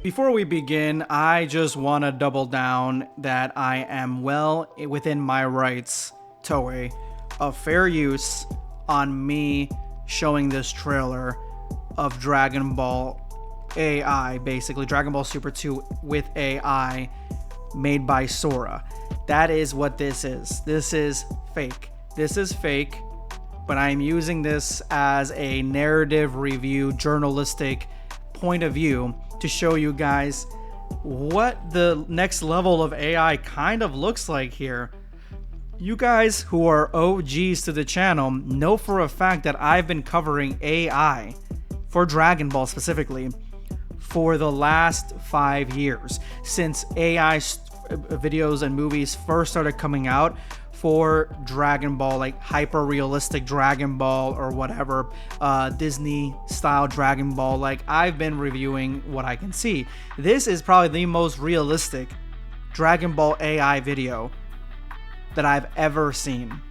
Before we begin, I just want to double down that I am well within my rights, Toei, of fair use on me showing this trailer of Dragon Ball AI, basically Dragon Ball Super 2 with AI made by Sora. That is what this is. This is fake. This is fake, but I am using this as a narrative review, journalistic point of view to show you guys what the next level of AI kind of looks like here. You guys who are OGs to the channel know for a fact that I've been covering AI for Dragon Ball specifically for the last 5 years, since AI videos and movies first started coming out for Dragon Ball, like hyper realistic Dragon Ball or whatever, Disney style Dragon Ball. Like, I've been reviewing what I can see. This is probably the most realistic Dragon Ball AI video that I've ever seen.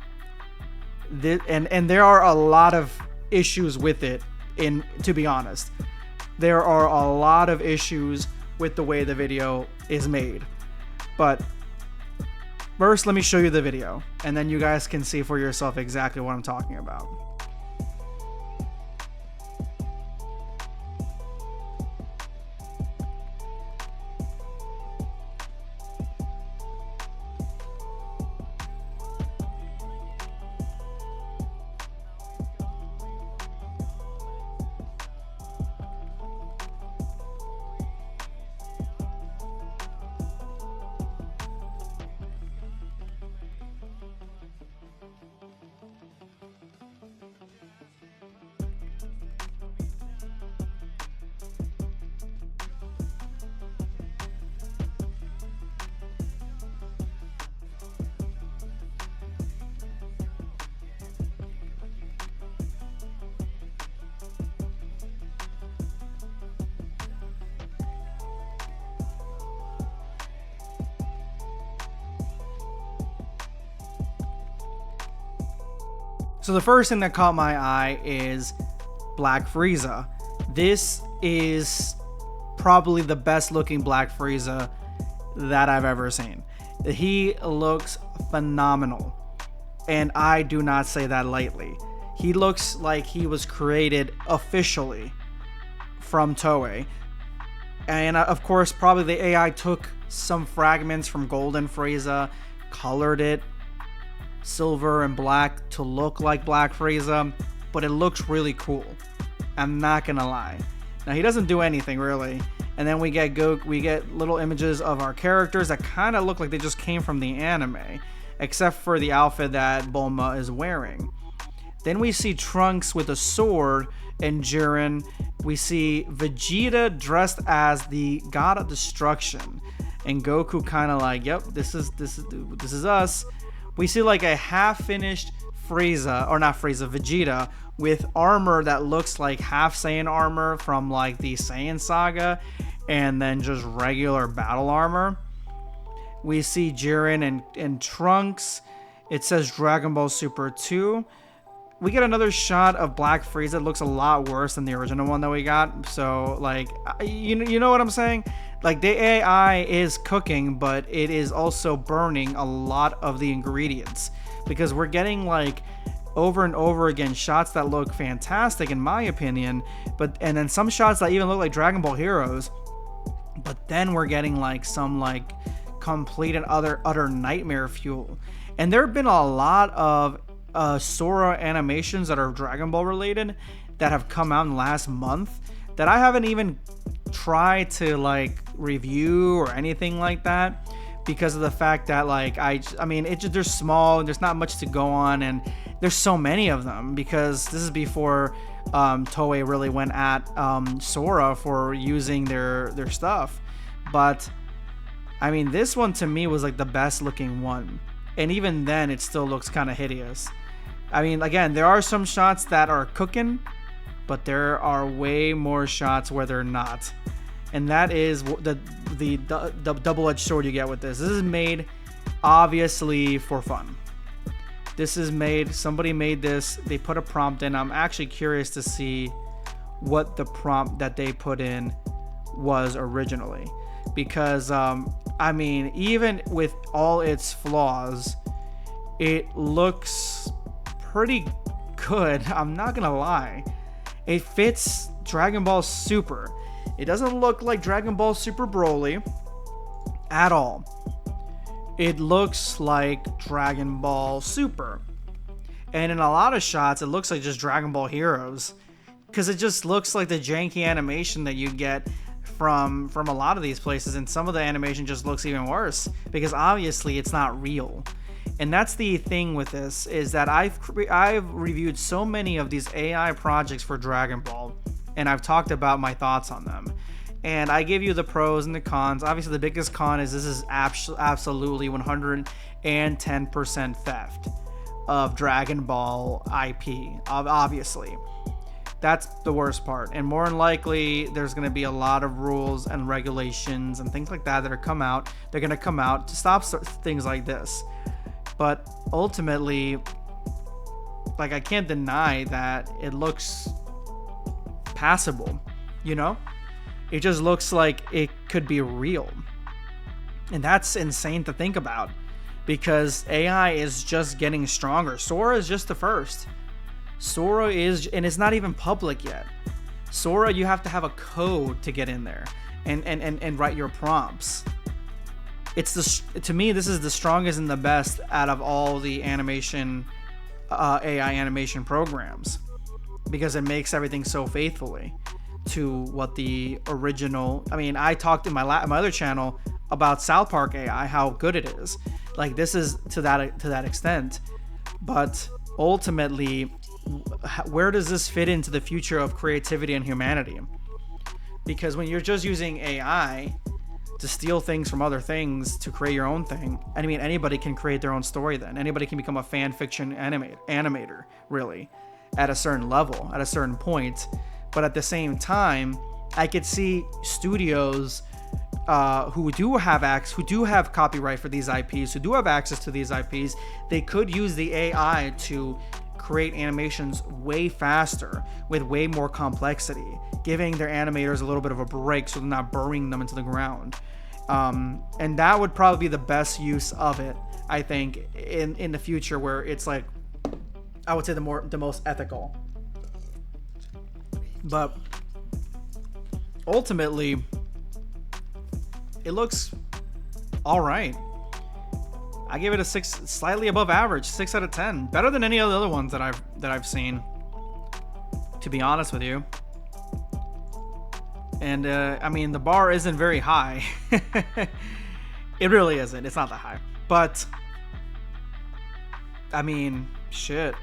And there are a lot of issues with it, to be honest. There are a lot of issues with the way the video is made. But first, let me show you the video, and then you guys can see for yourself exactly what I'm talking about. So the first thing that caught my eye is Black Frieza. This is probably the best looking Black Frieza that I've ever seen. He looks phenomenal, and I do not say that lightly. He looks like he was created officially from Toei. And of course, probably the AI took some fragments from Golden Frieza, colored it silver and black to look like Black Frieza, but it looks really cool. I'm not gonna lie. Now, he doesn't do anything really, and then we get little images of our characters that kind of look like they just came from the anime, except for the outfit that Bulma is wearing. Then we see Trunks with a sword and Jiren. We see Vegeta dressed as the God of Destruction, and Goku kind of like, yep, this is us. We see like a half-finished Vegeta with armor that looks like half Saiyan armor from like the Saiyan saga, and then just regular battle armor. We see Jiren and Trunks. It says Dragon Ball Super 2. We get another shot of Black Frieza that looks a lot worse than the original one that we got. So like, you know what I'm saying? Like, the AI is cooking, but it is also burning a lot of the ingredients, because we're getting like over and over again shots that look fantastic in my opinion, and then some shots that even look like Dragon Ball heroes, but then we're getting like some like complete and utter nightmare fuel. And there have been a lot of Sora animations that are Dragon Ball related that have come out in the last month that I haven't even tried to like review or anything like that, because of the fact that like I mean they're small and there's not much to go on, and there's so many of them because this is before Toei really went at Sora for using their stuff. But I mean, this one to me was like the best looking one, and even then it still looks kind of hideous. I mean, again, there are some shots that are cooking, but there are way more shots where they're not. And that is the double-edged sword you get with this. This is made obviously for fun. This is made, somebody made this, they put a prompt in. I'm actually curious to see what the prompt that they put in was originally. Because I mean, even with all its flaws, it looks pretty good. I'm not gonna lie. It fits Dragon Ball Super. It doesn't look like Dragon Ball Super Broly at all. It looks like Dragon Ball Super. And in a lot of shots, it looks like just Dragon Ball Heroes. Because it just looks like the janky animation that you get from a lot of these places. And some of the animation just looks even worse. Because obviously it's not real. And that's the thing with this, is that I've reviewed so many of these AI projects for Dragon Ball. And I've talked about my thoughts on them. And I give you the pros and the cons. Obviously, the biggest con is this is absolutely 110% theft of Dragon Ball IP, obviously. That's the worst part. And more than likely, there's going to be a lot of rules and regulations and things like that that are come out. They're going to come out to stop things like this. But ultimately, like, I can't deny that it looks passable, you know? It just looks like it could be real. And that's insane to think about, because AI is just getting stronger. Sora is just the first. Sora is, and it's not even public yet. Sora, you have to have a code to get in there and write your prompts. To me, this is the strongest and the best out of all the animation, AI animation programs, because it makes everything so faithfully to what the original. I mean, I talked in my other channel about South Park AI, how good it is. Like, this is to that extent. But ultimately, where does this fit into the future of creativity and humanity? Because when you're just using AI to steal things from other things to create your own thing, I mean, anybody can create their own story then. Anybody can become a fan fiction animator, really, at a certain level, at a certain point. But at the same time, I could see studios who do have copyright for these IPs, who do have access to these IPs, they could use the AI to create animations way faster with way more complexity, giving their animators a little bit of a break so they're not burying them into the ground. And that would probably be the best use of it, I think, in the future, where it's like, I would say the most ethical. But ultimately, it looks all right. I give it a 6, slightly above average, 6 out of 10. Better than any of the other ones that I've seen, to be honest with you. And I mean, the bar isn't very high. It really isn't. It's not that high. But I mean, shit.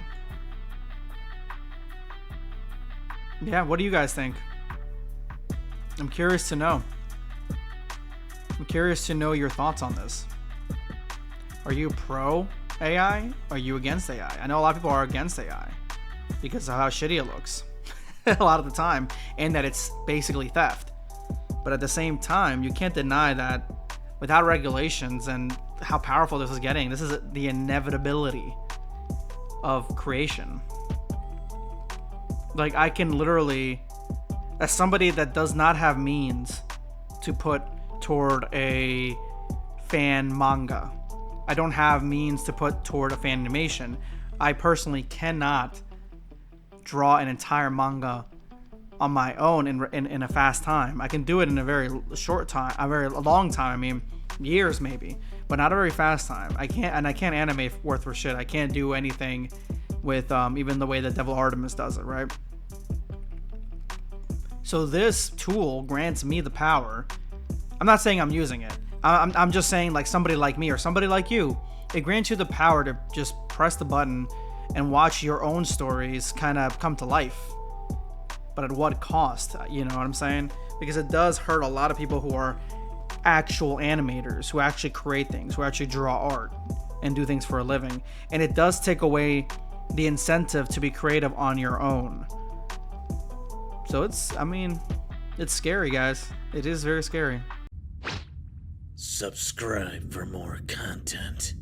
Yeah, what do you guys think? I'm curious to know. I'm curious to know your thoughts on this. Are you pro AI? Are you against AI? I know a lot of people are against AI because of how shitty it looks a lot of the time, and that it's basically theft. But at the same time, you can't deny that without regulations and how powerful this is getting, this is the inevitability of creation. Like, I can literally, as somebody that does not have means to put toward a fan manga, I don't have means to put toward a fan animation. I personally cannot draw an entire manga on my own in a fast time. I can do it in a very short time, a very long time. I mean, years maybe, but not a very fast time. I can't animate worth for shit. I can't do anything with even the way that Devil Artemis does it, right? So this tool grants me the power. I'm not saying I'm using it. I'm just saying, like, somebody like me or somebody like you, it grants you the power to just press the button and watch your own stories kind of come to life. But at what cost? You know what I'm saying? Because it does hurt a lot of people who are actual animators, who actually create things, who actually draw art and do things for a living. And it does take away the incentive to be creative on your own. So it's scary, guys. It is very scary. Subscribe for more content.